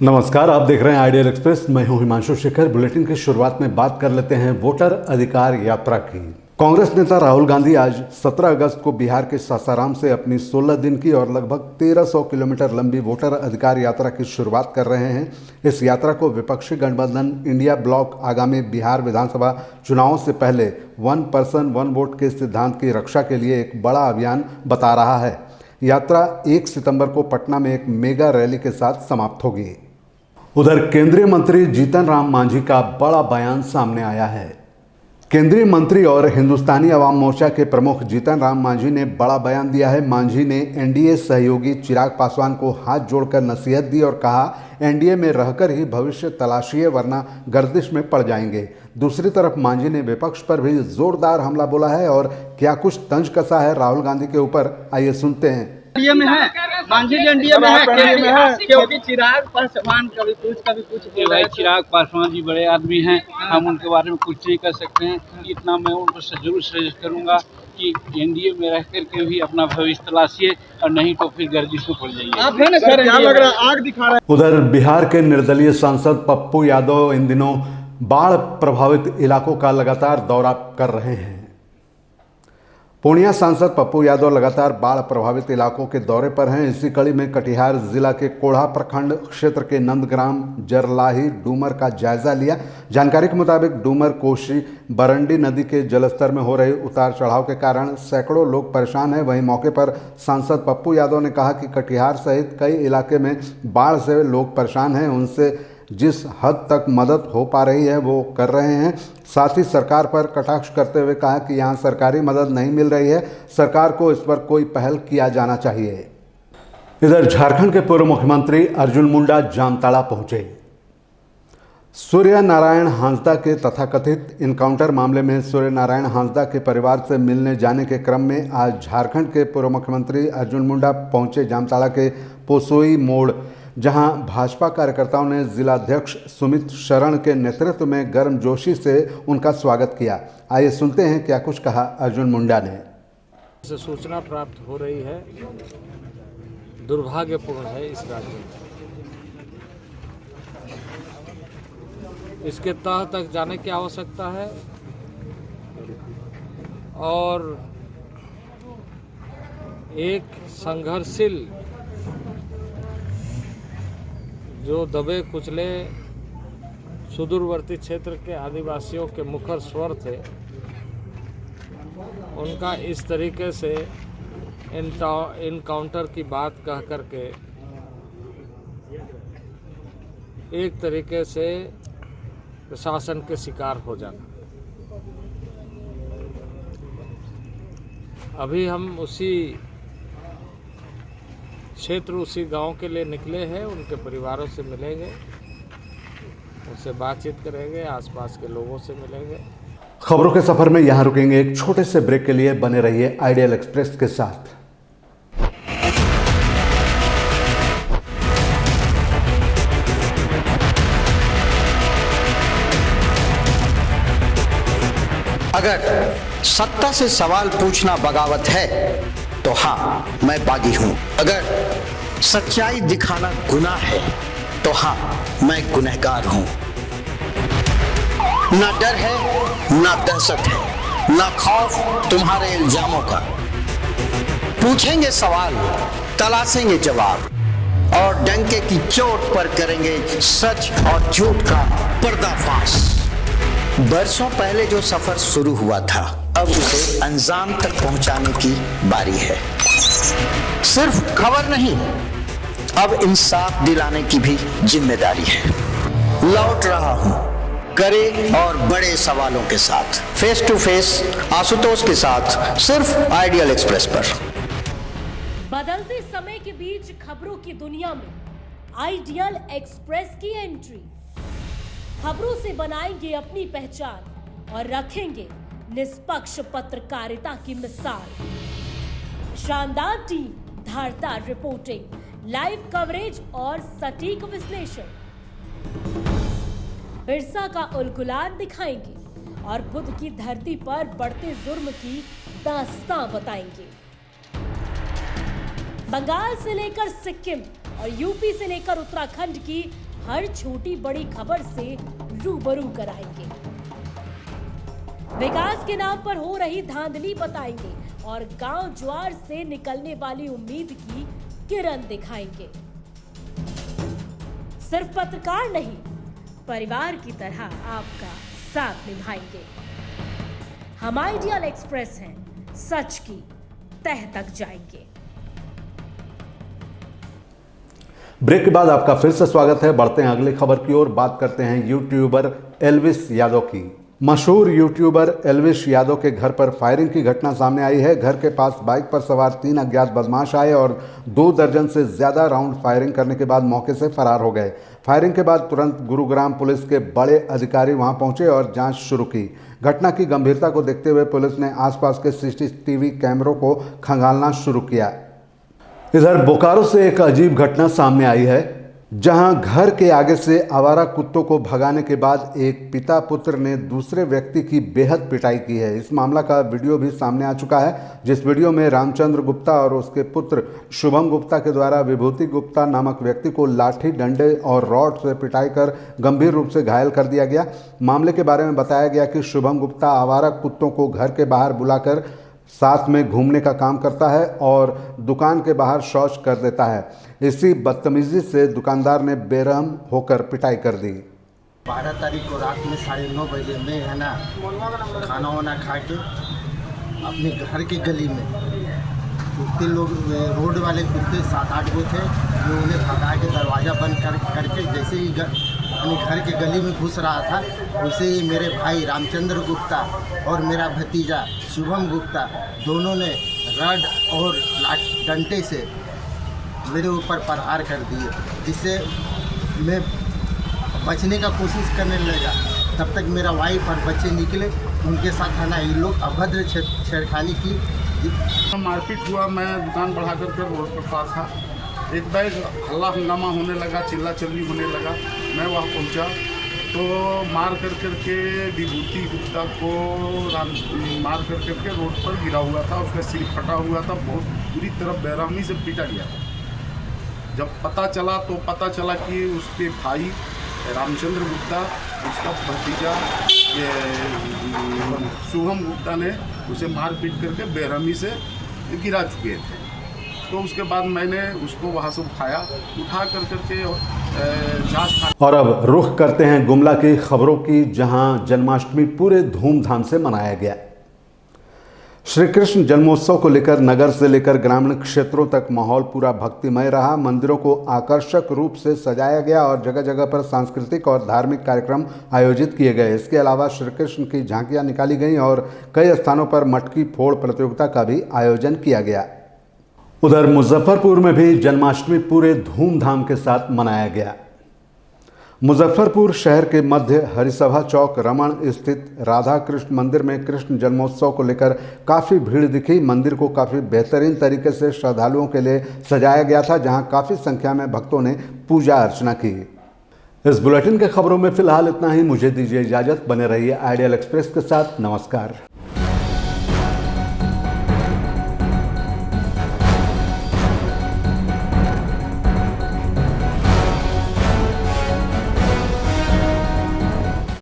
नमस्कार, आप देख रहे हैं आइडियल एक्सप्रेस। मैं हूं हिमांशु शेखर। बुलेटिन की शुरुआत में बात कर लेते हैं वोटर अधिकार यात्रा की। कांग्रेस नेता राहुल गांधी आज 17 अगस्त को बिहार के सासाराम से अपनी 16 दिन की और लगभग 1300 किलोमीटर लंबी वोटर अधिकार यात्रा की शुरुआत कर रहे हैं। इस यात्रा को विपक्षी गठबंधन इंडिया ब्लॉक आगामी बिहार विधानसभा चुनावों से पहले वन पर्सन वन वोट के सिद्धांत की रक्षा के लिए एक बड़ा अभियान बता रहा है। यात्रा 1 सितंबर को पटना में एक मेगा रैली के साथ समाप्त होगी। उधर केंद्रीय मंत्री जीतन राम मांझी का बड़ा बयान सामने आया है। केंद्रीय मंत्री और हिंदुस्तानी अवाम मोर्चा के प्रमुख जीतन राम मांझी ने बड़ा बयान दिया है। मांझी ने एनडीए सहयोगी चिराग पासवान को हाथ जोड़कर नसीहत दी और कहा, एनडीए में रहकर ही भविष्य तलाशिए वरना गर्दिश में पड़ जाएंगे। दूसरी तरफ मांझी ने विपक्ष पर भी जोरदार हमला बोला है और क्या कुछ तंज कसा है राहुल गांधी के ऊपर, आइए सुनते हैं। एनडीए में है, मांझी जी एनडीए में है, क्योंकि चिराग पासवान कभी कुछ भाई चिराग पासवान जी बड़े आदमी हैं, हम उनके बारे में कुछ नहीं कर सकते हैं। इतना मैं उनको जरूर सजेस्ट करूंगा कि एनडीए में रह करके भी अपना भविष्य तलाशिए और नहीं तो फिर गर्दिश में पड़ जाइए। आप है ना सर, क्या लग रहा है आग दिखा रहा है। उधर बिहार के निर्दलीय सांसद पप्पू यादव इन दिनों बाढ़ प्रभावित इलाकों का लगातार दौरा कर रहे हैं। पूर्णिया सांसद पप्पू यादव लगातार बाढ़ प्रभावित इलाकों के दौरे पर हैं। इसी कड़ी में कटिहार जिला के कोढ़ा प्रखंड क्षेत्र के नंदग्राम, जरलाही, डूमर का जायजा लिया। जानकारी के मुताबिक डूमर, कोशी, बरंडी नदी के जलस्तर में हो रहे उतार चढ़ाव के कारण सैकड़ों लोग परेशान हैं। वहीं मौके पर सांसद पप्पू यादव ने कहा कि कटिहार सहित कई इलाके में बाढ़ से लोग परेशान हैं, उनसे जिस हद तक मदद हो पा रही है वो कर रहे हैं। साथ ही सरकार पर कटाक्ष करते हुए कहा कि यहाँ सरकारी मदद नहीं मिल रही है, सरकार को इस पर कोई पहल किया जाना चाहिए। इधर झारखंड के पूर्व मुख्यमंत्री अर्जुन मुंडा जामताड़ा पहुंचे। सूर्य नारायण हांसदा के तथाकथित इनकाउंटर मामले में सूर्य नारायण हांसदा के परिवार से मिलने जाने के क्रम में आज झारखंड के पूर्व मुख्यमंत्री अर्जुन मुंडा पहुंचे जामताड़ा के पोसोई मोड़, जहां भाजपा कार्यकर्ताओं ने जिलाध्यक्ष सुमित शरण के नेतृत्व में गर्मजोशी से उनका स्वागत किया। आइए सुनते हैं क्या कुछ कहा अर्जुन मुंडा ने। से सूचना प्राप्त हो रही है, दुर्भाग्यपूर्ण है इस राज्य में। इसके तह तक जाने की आवश्यकता है और एक संघर्षशील जो दबे कुचले सुदूरवर्ती क्षेत्र के आदिवासियों के मुखर स्वर थे, उनका इस तरीके से इनकाउंटर की बात कह करके एक तरीके से प्रशासन के शिकार हो जाना। अभी हम उसी क्षेत्र, उसी गांव के लिए निकले हैं, उनके परिवारों से मिलेंगे, उनसे बातचीत करेंगे, आसपास के लोगों से मिलेंगे। खबरों के सफर में यहां रुकेंगे एक छोटे से ब्रेक के लिए। बने रहिए आइडियल एक्सप्रेस के साथ। अगर सत्ता से सवाल पूछना बगावत है तो हाँ, मैं बागी हूं। अगर सच्चाई दिखाना गुनाह है तो हाँ, मैं गुनहगार हूं। ना डर है, ना दहशत है, ना खौफ तुम्हारे इल्जामों का। पूछेंगे सवाल, तलाशेंगे जवाब और डंके की चोट पर करेंगे सच और झूठ का पर्दाफाश। बरसों पहले जो सफर शुरू हुआ था, अब उसे अंजाम तक पहुंचाने की बारी है। सिर्फ खबर नहीं, अब इंसाफ दिलाने की भी जिम्मेदारी है। लौट रहा हूं कड़े और बड़े सवालों के साथ, फेस टू फेस आशुतोष के साथ, सिर्फ आइडियल एक्सप्रेस पर। बदलते समय के बीच खबरों की दुनिया में आइडियल एक्सप्रेस की एंट्री। खबरों से बनाएंगे अपनी पहचान और रखेंगे निष्पक्ष पत्रकारिता की मिसाल। शानदार टीम, धारदार रिपोर्टिंग, लाइव कवरेज और सटीक विश्लेषण। बिरसा का उलगुलान दिखाएंगे और बुद्ध की धरती पर बढ़ते जुर्म की दास्तां बताएंगे। बंगाल से लेकर सिक्किम और यूपी से लेकर उत्तराखंड की हर छोटी बड़ी खबर से रूबरू कराएंगे। विकास के नाम पर हो रही धांधली बताएंगे और गांव ज्वार से निकलने वाली उम्मीद की किरण दिखाएंगे। सिर्फ पत्रकार नहीं, परिवार की तरह आपका साथ निभाएंगे। हम आइडियल एक्सप्रेस हैं, सच की तह तक जाएंगे। ब्रेक के बाद आपका फिर से स्वागत है। बढ़ते हैं अगली खबर की ओर। बात करते हैं यूट्यूबर एल्विस यादव की। मशहूर यूट्यूबर एल्विस यादव के घर पर फायरिंग की घटना सामने आई है। घर के पास बाइक पर सवार 3 अज्ञात बदमाश आए और 2 दर्जन से ज्यादा राउंड फायरिंग करने के बाद मौके से फरार हो गए। फायरिंग के बाद तुरंत गुरुग्राम पुलिस के बड़े अधिकारी वहां पहुंचे और जांच शुरू की। घटना की गंभीरता को देखते हुए पुलिस ने आसपास के सीसीटीवी कैमरों को खंगालना शुरू किया। इधर बोकारो से एक अजीब घटना सामने आई है, जहां घर के आगे से आवारा कुत्तों को भगाने के बाद एक पिता पुत्र ने दूसरे व्यक्ति की बेहद पिटाई की है। इस मामला का वीडियो भी सामने आ चुका है, जिस वीडियो में रामचंद्र गुप्ता और उसके पुत्र शुभम गुप्ता के द्वारा विभूति गुप्ता नामक व्यक्ति को लाठी, डंडे और रॉड से पिटाई कर गंभीर रूप से घायल कर दिया गया। मामले के बारे में बताया गया कि शुभम गुप्ता आवारा कुत्तों को घर के बाहर बुलाकर साथ में घूमने का काम करता है और दुकान के बाहर शौच कर देता है। इसी बदतमीजी से दुकानदार ने बेरहम होकर पिटाई कर दी। 12 तारीख को रात में 9:30 बजे में है ना खाना वाना खा के अपने घर के गली में कुत्ते लोग, रोड वाले कुत्ते 7-8 गो थे, जो उन्हें भगा के दरवाज़ा बंद करके जैसे ही अपने घर के गली में घुस रहा था, वैसे ही मेरे भाई रामचंद्र गुप्ता और मेरा भतीजा शुभम गुप्ता दोनों ने रड और डंडे से मेरे ऊपर प्रहार कर दिए, जिससे मैं बचने का कोशिश करने लगा। तब तक मेरा वाइफ और बच्चे निकले, उनके साथ है ना ये लोग अभद्र छेड़खानी की। मारपीट हुआ। मैं दुकान बढ़ा कर रोड पर खड़ा था। एक बैग हल्ला हंगामा होने लगा, चिल्ला चिल्ली होने लगा। मैं वहाँ पहुँचा तो मार करके विभूति गुप्ता को मार करके रोड पर गिरा हुआ था। उसका सिर फटा हुआ था, बहुत बुरी तरह बेरहमी से पीटा गया था। जब पता चला कि उसके भाई रामचंद्र गुप्ता, उसका भतीजा शुभम गुप्ता ने उसे मार पीट करके बेरहमी से गिरा चुके थे। तो उसके बाद मैंने उसको वहाँ से उठा करके जांच। और अब रुख करते हैं गुमला की खबरों की, जहां जन्माष्टमी पूरे धूमधाम से मनाया गया। श्री कृष्ण जन्मोत्सव को लेकर नगर से लेकर ग्रामीण क्षेत्रों तक माहौल पूरा भक्तिमय रहा। मंदिरों को आकर्षक रूप से सजाया गया और जगह जगह पर सांस्कृतिक और धार्मिक कार्यक्रम आयोजित किए गए। इसके अलावा श्री कृष्ण की झांकियां निकाली गईं और कई स्थानों पर मटकी फोड़ प्रतियोगिता का भी आयोजन किया गया। उधर मुजफ्फरपुर में भी जन्माष्टमी पूरे धूमधाम के साथ मनाया गया। मुजफ्फरपुर शहर के मध्य हरिसभा चौक रमण स्थित राधा कृष्ण मंदिर में कृष्ण जन्मोत्सव को लेकर काफ़ी भीड़ दिखी। मंदिर को काफ़ी बेहतरीन तरीके से श्रद्धालुओं के लिए सजाया गया था, जहां काफ़ी संख्या में भक्तों ने पूजा अर्चना की। इस बुलेटिन के खबरों में फिलहाल इतना ही। मुझे दीजिए इजाज़त। बने रहिए आइडियल एक्सप्रेस के साथ। नमस्कार।